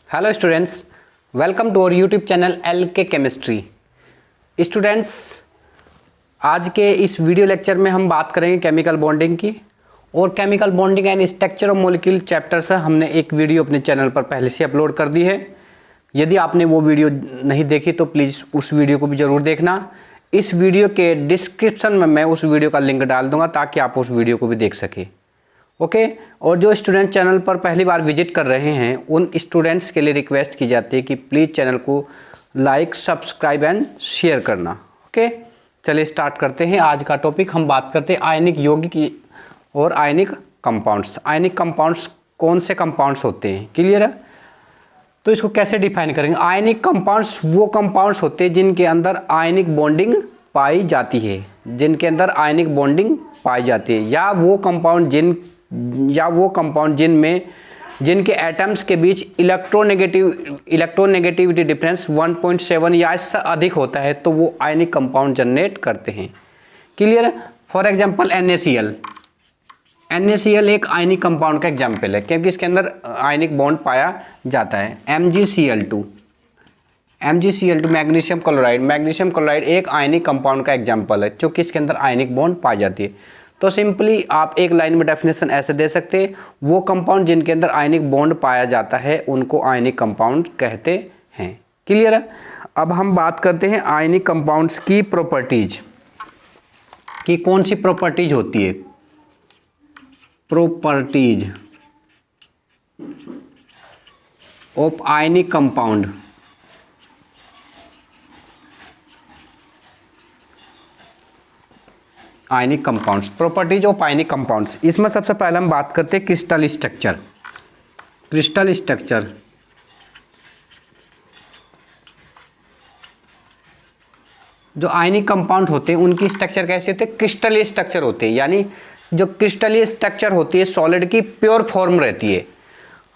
Hello students, welcome to our YouTube channel LK chemistry. Students, आज के इस video lecture में हम बात करेंगे केमिकल बॉन्डिंग की। और chemical bonding and structure of molecule chapter से हमने एक वीडियो अपने चैनल पर पहले से अपलोड कर दी है। यदि आपने वो वीडियो नहीं देखी तो प्लीज़ उस वीडियो को भी ज़रूर देखना। इस वीडियो के डिस्क्रिप्शन में मैं उस वीडियो का लिंक डाल दूंगा ताकि आप उस वीडियो को भी देख सकें। ओके और जो स्टूडेंट चैनल पर पहली बार विजिट कर रहे हैं उन स्टूडेंट्स के लिए रिक्वेस्ट की जाती है कि प्लीज़ चैनल को लाइक, सब्सक्राइब एंड शेयर करना। ओके चलिए स्टार्ट करते हैं। आज का टॉपिक हम बात करते हैं आयनिक यौगिक और आयनिक कंपाउंड्स। आयनिक कंपाउंड्स कौन से कंपाउंड्स होते हैं, क्लियर है? तो इसको कैसे डिफाइन करेंगे? आयनिक कंपाउंड्स वो कंपाउंड्स होते हैं जिनके अंदर आयनिक बॉन्डिंग पाई जाती है, जिनके अंदर आयनिक बॉन्डिंग पाई जाती है, या वो कंपाउंड जिनके एटम्स के बीच इलेक्ट्रोनेगेटिविटी डिफरेंस 1.7 या इससे अधिक होता है तो वो आयनिक कंपाउंड जनरेट करते हैं। क्लियर? फॉर एग्जांपल NaCl एक आयनिक कंपाउंड का एग्जांपल है क्योंकि इसके अंदर आयनिक बॉन्ड पाया जाता है। MgCl2 मैग्नीशियम क्लोराइड एक आयनिक कंपाउंड का एग्जांपल है क्योंकि इसके अंदर आयनिक बॉन्ड पाई जाती है। तो सिंपली आप एक लाइन में डेफिनेशन ऐसे दे सकते हैं, वो कंपाउंड जिनके अंदर आयनिक बॉन्ड पाया जाता है उनको आयनिक कंपाउंड कहते हैं। क्लियर है? अब हम बात करते हैं आयनिक कंपाउंड्स की प्रॉपर्टीज कि कौन सी प्रॉपर्टीज होती है। Properties of ionic compound. Ionic compounds, properties of ionic compounds. इसमें सबसे पहले हम बात करते हैं क्रिस्टल स्ट्रक्चर। जो आयनिक कंपाउंड होते हैं उनकी स्ट्रक्चर कैसे होते हैं? क्रिस्टलीय स्ट्रक्चर होते हैं, यानी जो क्रिस्टलीय स्ट्रक्चर होती है सॉलिड की प्योर फॉर्म रहती है।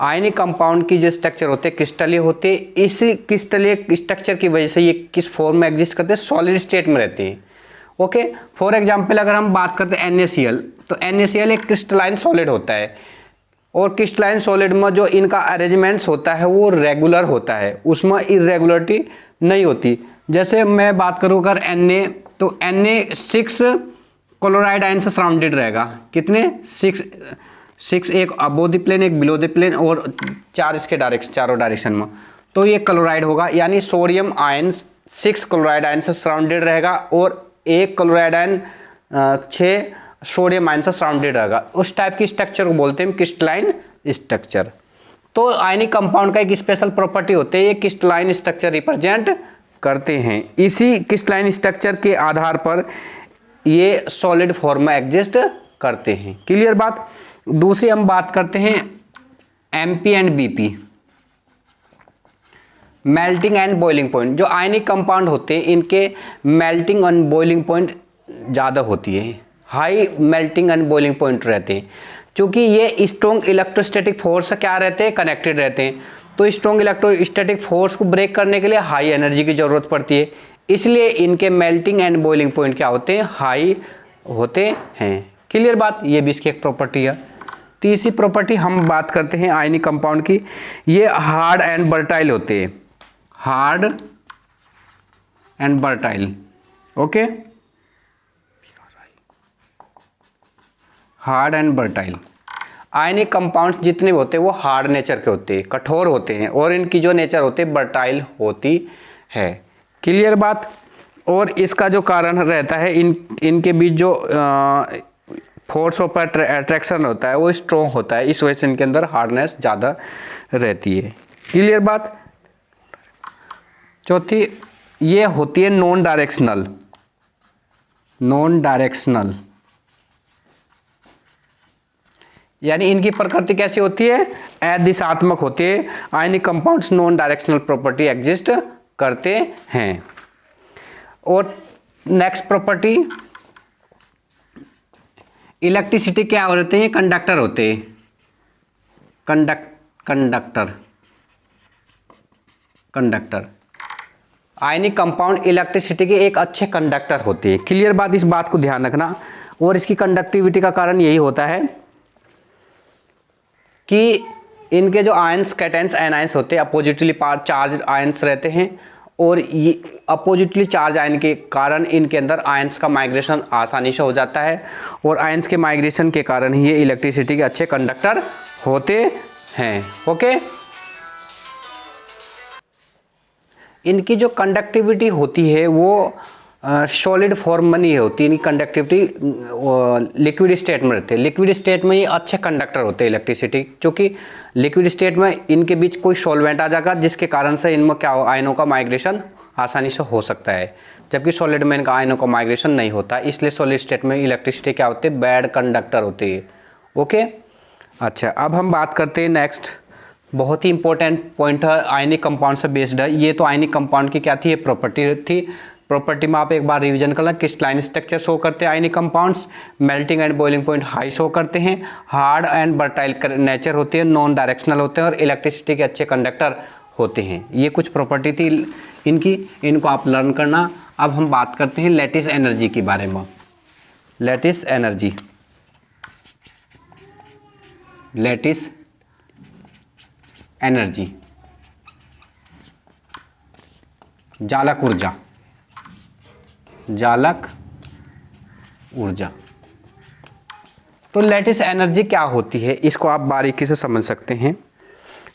आयनिक कंपाउंड की जो स्ट्रक्चर होते हैं क्रिस्टलीय होते हैं। इसी क्रिस्टलीय स्ट्रक्चर की वजह से ये किस फॉर्म में एग्जिस्ट करते हैं? सॉलिड स्टेट में रहते हैं। ओके फॉर एग्जाम्पल अगर हम बात करते हैं NaCl, तो NaCl एक क्रिस्टलाइन सॉलिड होता है और क्रिस्टलाइन सॉलिड में जो इनका अरेंजमेंट्स होता है वो रेगुलर होता है, उसमें इरेगुलरिटी नहीं होती। जैसे मैं बात करूँ अगर Na, तो Na 6 क्लोराइड आयन से सराउंडेड रहेगा। कितने? 6 एक अबो द प्लेन, एक बिलो द प्लेन और 4 इसके चारों डायरेक्शन में, तो ये क्लोराइड होगा। यानी सोडियम आयन 6 क्लोराइड आयन से सराउंडेड रहेगा और एक क्लोराइड आयन 6 सोडियम आयन से सराउंडेड रहेगा। उस टाइप की स्ट्रक्चर को बोलते हैं क्रिस्टलाइन स्ट्रक्चर। तो आयनिक कंपाउंड का एक स्पेशल प्रॉपर्टी होती है, ये क्रिस्टलाइन स्ट्रक्चर रिप्रेजेंट करते हैं। इसी क्रिस्टलाइन स्ट्रक्चर के आधार पर ये सॉलिड फॉर्म में एग्जिस्ट करते हैं। क्लियर बात? दूसरी हम बात करते हैं MP and BP, melting and boiling point. जो आयनिक कंपाउंड होते हैं इनके मेल्टिंग एंड बॉइलिंग पॉइंट ज़्यादा होती है, high melting and boiling point रहते हैं, क्योंकि ये स्ट्रॉन्ग इलेक्ट्रोस्टैटिक फोर्स से क्या रहते हैं? कनेक्टेड रहते हैं। तो स्ट्रॉन्ग इलेक्ट्रोस्टैटिक फोर्स को ब्रेक करने के लिए हाई एनर्जी की ज़रूरत पड़ती है, इसलिए इनके मेल्टिंग एंड बॉइलिंग पॉइंट क्या होते हैं? हाई होते हैं। क्लियर बात? ये भी इसकी एक प्रॉपर्टी है। तीसरी प्रॉपर्टी हम बात करते हैं आयनिक कंपाउंड की, ये हार्ड एंड बर्टाइल होते हैं। Hard and brittle. Okay hard and brittle ionic compounds जितने भी होते हैं वो हार्ड नेचर के होते हैं, कठोर होते हैं, और इनकी जो नेचर होती है बर्टाइल होती है। क्लियर बात? और इसका जो कारण रहता है इनके बीच जो फोर्स ऑफ अट्रैक्शन होता है वो स्ट्रॉन्ग होता है, इस वजह से इनके अंदर हार्डनेस ज़्यादा रहती है। क्लियर बात? चौथी ये होती है नॉन डायरेक्शनल, यानी इनकी प्रकृति कैसी होती है? अदिशात्मक होती है। Ionic compounds non directional property exist करते हैं। और नेक्स्ट प्रॉपर्टी, इलेक्ट्रिसिटी क्या होते हैं? कंडक्टर होते हैं। कंडक्टर आयनिक कंपाउंड इलेक्ट्रिसिटी के एक अच्छे कंडक्टर होते हैं। क्लियर बात? इस बात को ध्यान रखना। और इसकी कंडक्टिविटी का कारण यही होता है कि इनके जो आयंस कैटेंस एनायंस होते हैं अपोजिटली चार्ज आयंस रहते हैं, और ये अपोजिटली चार्ज आयन के कारण इनके अंदर आयंस का माइग्रेशन आसानी से हो जाता है, और आयंस के माइग्रेशन के कारण ही ये इलेक्ट्रिसिटी के अच्छे कंडक्टर होते हैं। ओके, इनकी जो कंडक्टिविटी होती है वो सॉलिड फॉर्म में नहीं होती, इनकी कंडक्टिविटी लिक्विड स्टेट में रहती है। लिक्विड स्टेट में ये अच्छे कंडक्टर होते हैं इलेक्ट्रिसिटी, क्योंकि लिक्विड स्टेट में इनके बीच कोई सॉल्वेंट आ जाएगा जिसके कारण से इनमें क्या हो, आयनों का माइग्रेशन आसानी से हो सकता है, जबकि सॉलिड में इनका आयनों का माइग्रेशन नहीं होता। इसलिए सॉलिड स्टेट में इलेक्ट्रिसिटी क्या होती है, बैड कंडक्टर होती है। ओके, अच्छा अब हम बात करते हैं नेक्स्ट, बहुत ही इंपॉर्टेंट पॉइंट है, आयनिक कंपाउंड से बेस्ड है। ये तो आयनिक कंपाउंड की क्या थी, ये प्रॉपर्टी थी। प्रॉपर्टी में आप एक बार रिवीजन करना, क्रिस्टलाइन स्ट्रक्चर शो करते हैं ionic compounds, melting and boiling point high show करते हैं, हार्ड एंड बर्टाइल नेचर होते हैं, नॉन डायरेक्शनल होते हैं, और इलेक्ट्रिसिटी के अच्छे कंडक्टर होते हैं। ये कुछ प्रॉपर्टी थी इनकी, इनको आप लर्न करना। अब हम बात करते हैं लैटिस एनर्जी के बारे में। लैटिस एनर्जी, लैटिस एनर्जी, जालक ऊर्जा, जालक ऊर्जा। तो लैटिस एनर्जी क्या होती है, इसको आप बारीकी से समझ सकते हैं।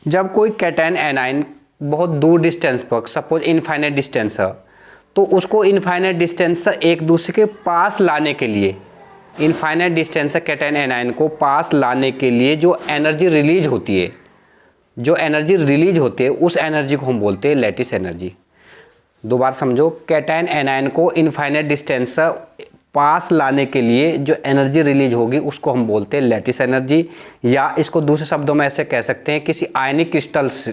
जब कोई कैटायन एनायन बहुत दूर डिस्टेंस पर, सपोज इनफाइनाइट डिस्टेंस है, तो उसको इनफाइनाइट डिस्टेंस से एक दूसरे के पास लाने के लिए, इनफाइनाइट डिस्टेंस से कैटायन एनायन को पास लाने के लिए जो एनर्जी रिलीज होती है, जो एनर्जी रिलीज होती है उस एनर्जी को हम बोलते हैं लैटिस एनर्जी। दोबारा समझो, कैटायन एनायन को इनफाइनाइट डिस्टेंस से पास लाने के लिए जो एनर्जी रिलीज होगी उसको हम बोलते हैं लैटिस एनर्जी, या इसको दूसरे शब्दों में ऐसे कह सकते हैं, किसी आयनिक क्रिस्टल्स,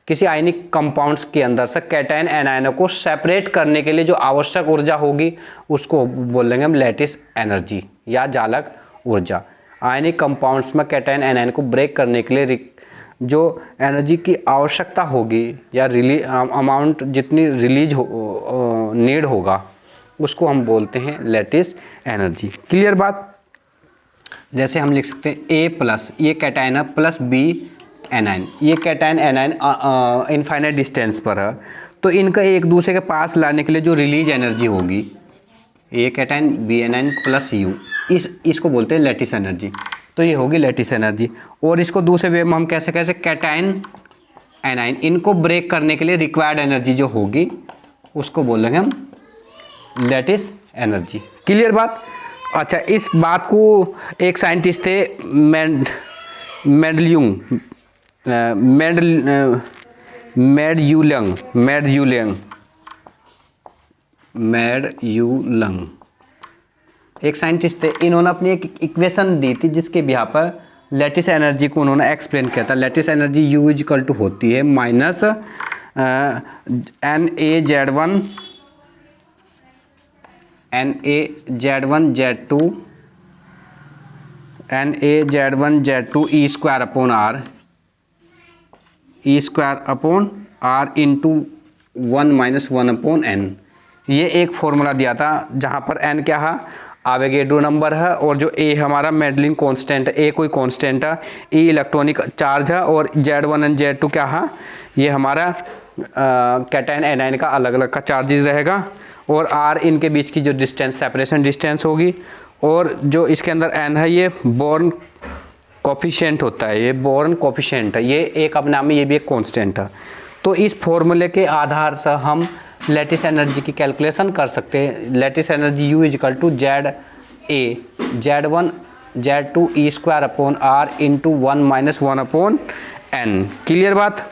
किसी आयनिक कंपाउंड्स के अंदर से कैटायन एनायनों को सेपरेट करने के लिए जो आवश्यक ऊर्जा होगी उसको बोलेंगे हम लैटिस एनर्जी या जालक ऊर्जा। आयनिक कंपाउंड्स में कैटायन एनायन को ब्रेक करने के लिए जो एनर्जी की आवश्यकता होगी या अमाउंट जितनी रिलीज नीड होगा उसको हम बोलते हैं लैटिस एनर्जी। क्लियर बात? जैसे हम लिख सकते हैं A प्लस, ये कैटायन है, प्लस B एनायन। ये कैटायन एनायन इनफाइनाइट डिस्टेंस पर है, तो इनका एक दूसरे के पास लाने के लिए जो रिलीज एनर्जी होगी, A cation B anion plus U, इसको बोलते हैं लैटिस एनर्जी। तो ये होगी लैटिस एनर्जी। और इसको दूसरे वे में हम कैसे कैटायन एनायन, इनको ब्रेक करने के लिए रिक्वायर्ड एनर्जी जो होगी उसको बोलेंगे हम लैटिस एनर्जी। क्लियर बात? अच्छा, इस बात को एक साइंटिस्ट थे मेडयूलंग, एक साइंटिस्ट थे। इन्होंने अपनी एक इक्वेशन दी थी जिसके बिहा पर लैटिस एनर्जी को उन्होंने एक्सप्लेन किया था। Lattice energy U equal to होती है minus NaZ1 NaZ1Z2 E square upon R into 1 minus 1 upon N। ये एक फॉर्मूला दिया था जहाँ पर N क्या है, आवेगेड्रो नंबर है, और जो A हमारा मेडलिंग कांस्टेंट, A कोई कांस्टेंट है, E इलेक्ट्रॉनिक चार्ज है, और Z1 एंड Z2 क्या है, ये हमारा कैटायन एनायन का अलग अलग का चार्जेस रहेगा, और R इनके बीच की जो डिस्टेंस, सेपरेशन डिस्टेंस होगी, और जो इसके अंदर N है ये बोर्न कोफिशिएंट होता है, ये बोर्न कोफिशिएंट है, ये एक अपने आप में ये भी एक कांस्टेंट है। तो इस फॉर्मूले के आधार से हम लैटिस एनर्जी की कैलकुलेशन कर सकते हैं। Lattice energy U equal to Z1 Z2 E square upon R into 1 minus 1 upon N। Clear बात?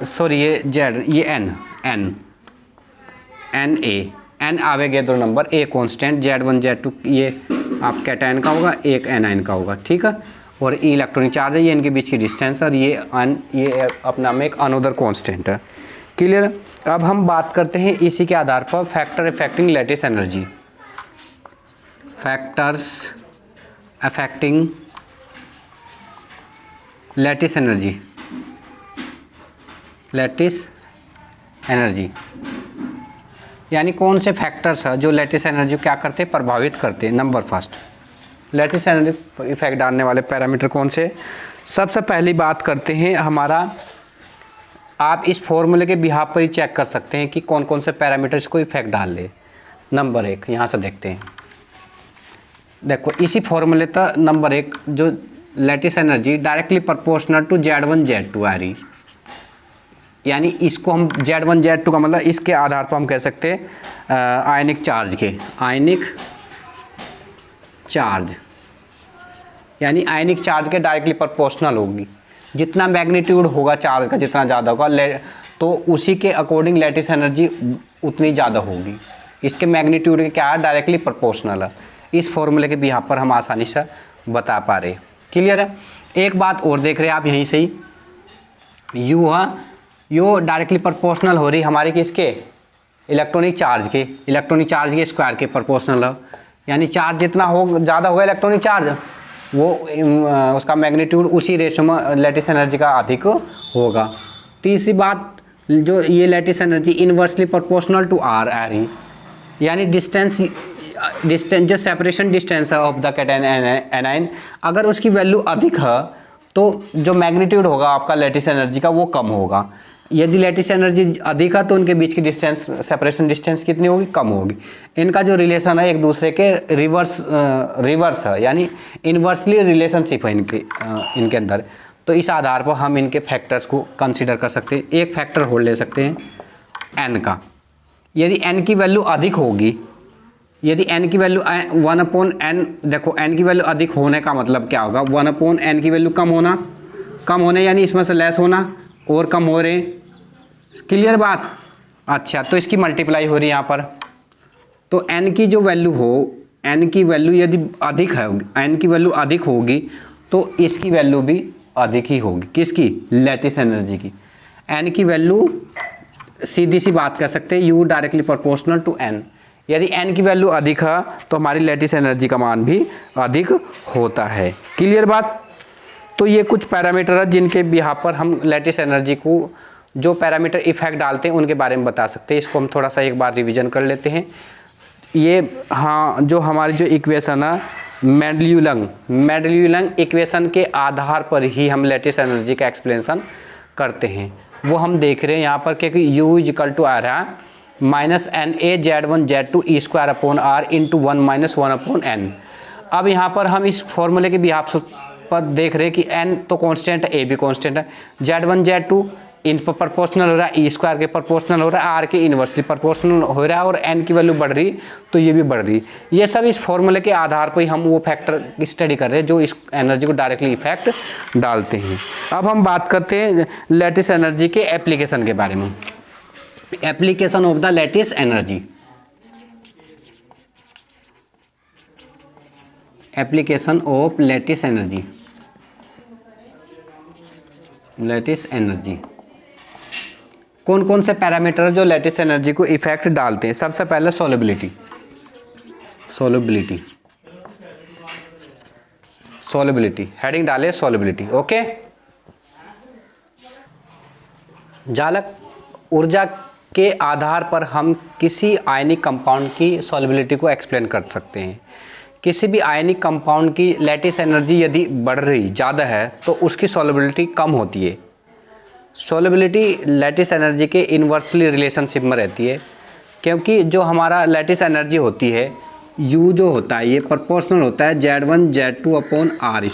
सॉरी, ये Z, ये N Avogadro number, A constant, Z1 Z2 ये आप कैटायन का होगा, एक एनायन का होगा, ठीक है, और E इलेक्ट्रॉनिक चार्ज है, ये इनके बीच की डिस्टेंस, और ये अपना में एक अनदर कांस्टेंट है। क्लियर? अब हम बात करते हैं इसी के आधार पर factor affecting lattice energy. Factors affecting lattice energy, lattice energy यानी कौन से फैक्टर्स है जो लैटिस एनर्जी को क्या करते हैं, प्रभावित करते हैं। Number first, lattice energy effect डालने वाले पैरामीटर कौन से? सबसे पहली बात करते हैं हमारा, आप इस फॉर्मूले के बिहाफ पर ही चेक कर सकते हैं कि कौन कौन से पैरामीटर्स को इफेक्ट डाल ले। नंबर 1 यहाँ से देखते हैं, देखो इसी फॉर्मूले का नंबर 1 जो lattice energy directly proportional to Z1 Z2 आ रही, यानी इसको हम Z1 Z2 का मतलब इसके आधार पर हम कह सकते हैं आयनिक चार्ज के, आयनिक चार्ज यानी आयनिक चार्ज के डायरेक्टली प्रोपोर्शनल होगी। जितना मैग्नीट्यूड होगा चार्ज का, जितना ज़्यादा होगा तो उसी के अकॉर्डिंग लैटिस एनर्जी उतनी ज़्यादा होगी। इसके मैग्नीट्यूड के क्या है, डायरेक्टली प्रोपोर्शनल है। इस फॉर्मूले के बिहाफ पर हम आसानी से बता पा रहे। क्लियर है। एक बात और देख रहे हैं आप यहीं से ही, यू है यो डायरेक्टली प्रोपोर्शनल हो रही हमारे किसके, इलेक्ट्रॉनिक चार्ज के, इलेक्ट्रॉनिक चार्ज के स्क्वायर के प्रोपोर्शनल है। यानी चार्ज जितना हो ज़्यादा होगा इलेक्ट्रॉनिक चार्ज, वो उसका मैग्नीट्यूड उसी रेशो में लैटिस एनर्जी का अधिक होगा। तीसरी बात, जो ये lattice energy inversely proportional to R आ रही, यानी डिस्टेंस जो सेपरेशन डिस्टेंस है ऑफ द कैटायन एनायन, अगर उसकी वैल्यू अधिक है तो जो मैग्नीट्यूड होगा आपका लैटिस एनर्जी का वो कम होगा। यदि लैटिस एनर्जी अधिक है तो उनके बीच की डिस्टेंस, सेपरेशन डिस्टेंस कितनी होगी, कम होगी। इनका जो रिलेशन है एक दूसरे के रिवर्स है, यानी इन्वर्सली रिलेशनशिप है इनके अंदर। तो इस आधार पर हम इनके फैक्टर्स को कंसीडर कर सकते हैं। एक फैक्टर होल्ड ले सकते हैं एन का। यदि एन की वैल्यू अधिक होगी, यदि एन की वैल्यू 1/n, देखो एन की वैल्यू अधिक होने का मतलब क्या होगा, 1/n की वैल्यू कम होने यानी इसमें से लेस होना और कम हो रहे। क्लियर बात। अच्छा, तो इसकी मल्टीप्लाई हो रही है यहाँ पर, तो n की जो वैल्यू हो, n की वैल्यू यदि अधिक है, n की वैल्यू अधिक होगी तो इसकी वैल्यू भी अधिक ही होगी। किसकी, लैटिस एनर्जी की। n की वैल्यू सीधी सी बात कर सकते हैं, u directly proportional to n। यदि n की वैल्यू अधिक है तो हमारी लैटिस एनर्जी का मान भी अधिक होता है। क्लियर बात। तो ये कुछ पैरामीटर है जिनके बिहाफ पर हम लैटिस एनर्जी को जो पैरामीटर इफेक्ट डालते हैं उनके बारे में बता सकते हैं। इसको हम थोड़ा सा एक बार रिवीजन कर लेते हैं। ये हाँ, जो हमारी जो इक्वेशन है मेंडलियुलंग इक्वेशन के आधार पर ही हम लैटिस एनर्जी का एक्सप्लेनेशन करते हैं। वो हम देख रहे हैं यहाँ पर, क्योंकि U = आ रहा है -NA Z1 Z2 E²/R × 1 - 1/n। अब यहाँ पर हम इस फॉर्मूले के बिहाफ पर देख रहे हैं कि n तो कांस्टेंट है, a भी कांस्टेंट है, Z1 Z2 इन पर प्रोपोर्शनल हो रहा है, E² के प्रोपोर्शनल हो रहा है, R के इन्वर्सली प्रोपोर्शनल हो रहा है, और n की वैल्यू बढ़ रही तो ये भी बढ़ रही। ये सब इस फॉर्मूले के आधार पर ही हम वो फैक्टर स्टडी कर रहे हैं जो इस एनर्जी को डायरेक्टली इफेक्ट डालते हैं। अब हम बात करते हैं लैटिस एनर्जी के एप्लीकेशन के बारे में। Application of the lattice energy, application of lattice energy, lattice energy कौन कौन से पैरामीटर जो लैटिस एनर्जी को इफेक्ट डालते हैं। सबसे पहले सोलिबिलिटी, सोलिबिलिटी, सोलिबिलिटी हेडिंग डाले सोलिबिलिटी। ओके, जालक ऊर्जा के आधार पर हम किसी आयनिक कंपाउंड की सोलिबिलिटी को एक्सप्लेन कर सकते हैं। किसी भी आयनिक कंपाउंड की लैटिस एनर्जी यदि बढ़ रही ज़्यादा है तो उसकी सोलिबिलिटी कम होती है। सोलिबिलिटी लैटिस एनर्जी के इन्वर्सली रिलेशनशिप में रहती है, क्योंकि जो हमारा लैटिस एनर्जी होती है U जो होता है ये प्रोपोर्शनल होता है Z1 Z2/R।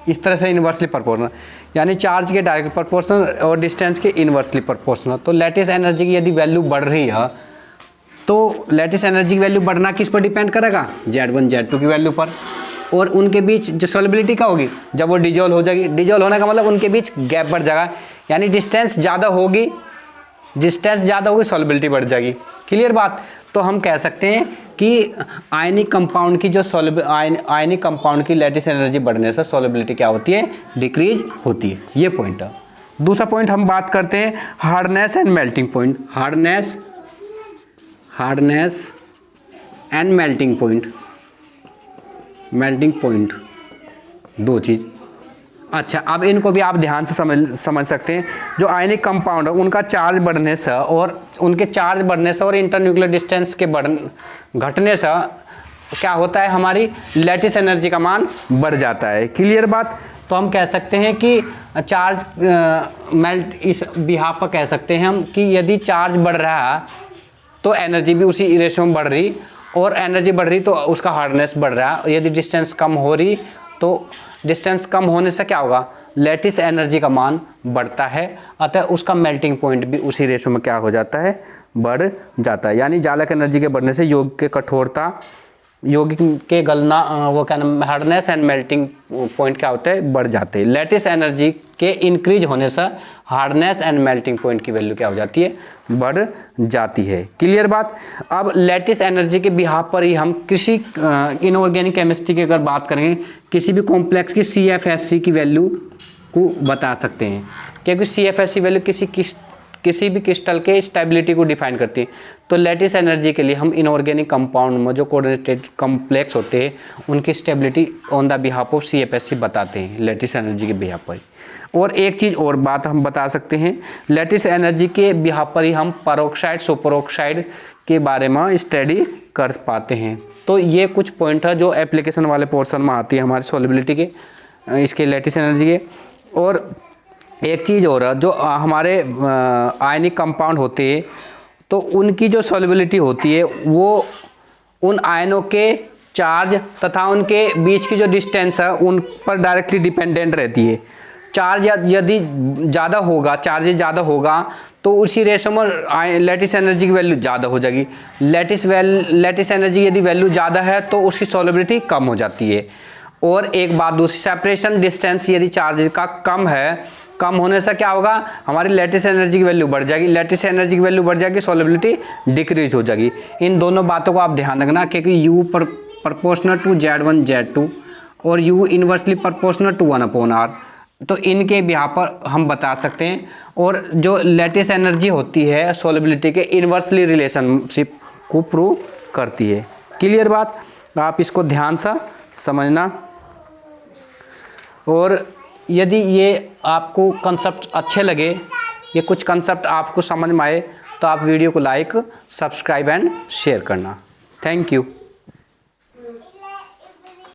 इस तरह से इन्वर्सली प्रोपोर्शनल, यानी चार्ज के डायरेक्ट प्रोपोर्शनल और डिस्टेंस के इन्वर्सली प्रोपोर्शनल। तो लैटिस एनर्जी की यदि वैल्यू बढ़ रही है तो लैटिस एनर्जी की वैल्यू बढ़ना किस पर डिपेंड करेगा, Z1 Z2 की वैल्यू पर। और उनके बीच जो सोलिबिलिटी क्या होगी, जब वो डिजोल्व हो जाएगी, डिजोल्व होने का मतलब उनके बीच गैप बढ़ जाएगा, यानी डिस्टेंस ज़्यादा होगी, सोलिबिलिटी बढ़ जाएगी। क्लियर बात। तो हम कह सकते हैं कि आयनिक कंपाउंड की जो आयनिक कंपाउंड की लैटिस एनर्जी बढ़ने से सोलिबिलिटी क्या होती है, डिक्रीज होती है। ये पॉइंट है। दूसरा पॉइंट हम बात करते हैं hardness and melting point. Hardness and melting point, दो चीज़। अच्छा, अब इनको भी आप ध्यान से समझ सकते हैं। जो आयनिक कंपाउंड है उनका चार्ज बढ़ने से और इंटरन्यूक्लियर डिस्टेंस के घटने से क्या होता है, हमारी लैटिस एनर्जी का मान बढ़ जाता है। क्लियर बात। तो हम कह सकते हैं कि चार्ज मेल्ट इस बिहाफ पर कह सकते हैं हम कि यदि चार्ज बढ़ रहा है तो एनर्जी भी उसी रेशो में बढ़ रही, और एनर्जी बढ़ रही तो उसका हार्डनेस बढ़ रहा है। यदि डिस्टेंस कम हो रही तो डिस्टेंस कम होने से क्या होगा, लैटिस एनर्जी का मान बढ़ता है, अतः उसका मेल्टिंग पॉइंट भी उसी रेशो में क्या हो जाता है, बढ़ जाता है। यानी जालक एनर्जी के बढ़ने से यौगिक के कठोरता, यौगिक के गलना, वो क्या नाम, हार्डनेस एंड मेल्टिंग पॉइंट क्या होते हैं, बढ़ जाते हैं। लैटिस एनर्जी के इंक्रीज होने से हार्डनेस एंड मेल्टिंग पॉइंट की वैल्यू क्या हो जाती है, बढ़ जाती है। क्लियर बात। अब लैटिस एनर्जी के बिहाफ पर ही हम किसी इनऑर्गेनिक केमिस्ट्री की अगर बात करें, किसी भी कॉम्प्लेक्स की CFSC की वैल्यू को बता सकते हैं, क्योंकि CFSC वैल्यू किसी भी क्रिस्टल के स्टेबिलिटी को डिफाइन करती है। तो लैटिस एनर्जी के लिए हम इनऑर्गेनिक कंपाउंड में जो कोऑर्डिनेटेड कॉम्प्लेक्स होते हैं उनकी stability on the behalf of CFSC बताते हैं लैटिस एनर्जी के बिहाफ पर। और एक चीज़ और बात हम बता सकते हैं, लैटिस एनर्जी के बिहाफ पर ही हम पेरोक्साइड सुपरऑक्साइड के बारे में स्टडी कर पाते हैं। तो ये कुछ पॉइंट है जो एप्लीकेशन वाले पोर्शन में आती है हमारे सॉल्युबिलिटी के, इसके लैटिस एनर्जी के। और एक चीज़ और है, जो हमारे आयनिक कंपाउंड होते हैं तो उनकी जो सॉल्युबिलिटी होती है वो उन आयनों के चार्ज तथा उनके बीच की जो डिस्टेंस है उन पर डायरेक्टली डिपेंडेंट रहती है। चार्ज यदि ज़्यादा होगा, चार्जेस ज़्यादा होगा तो उसी रेशो में लैटिस एनर्जी की वैल्यू ज़्यादा हो जाएगी। लैटिस एनर्जी यदि वैल्यू ज़्यादा है तो उसकी सॉल्युबिलिटी कम हो जाती है। और एक बात दूसरी, सेपरेशन डिस्टेंस यदि चार्ज का कम है, कम होने से क्या होगा, हमारी लैटिस एनर्जी की वैल्यू बढ़ जाएगी। लैटिस एनर्जी की वैल्यू बढ़ जाएगी, सॉल्युबिलिटी डिक्रीज हो जाएगी। इन दोनों बातों को आप ध्यान रखना, क्योंकि U proportional to Z1 Z2 और U inversely proportional to 1/R, तो इनके बिहाफ पर हम बता सकते हैं। और जो लैटिस एनर्जी होती है सॉल्युबिलिटी के इन्वर्सली रिलेशनशिप को प्रूव करती है। क्लियर बात, आप इसको ध्यान से समझना। और यदि ये आपको कंसेप्ट अच्छे लगे, ये कुछ कंसेप्ट आपको समझ में आए, तो आप वीडियो को लाइक, सब्सक्राइब एंड शेयर करना। Thank you.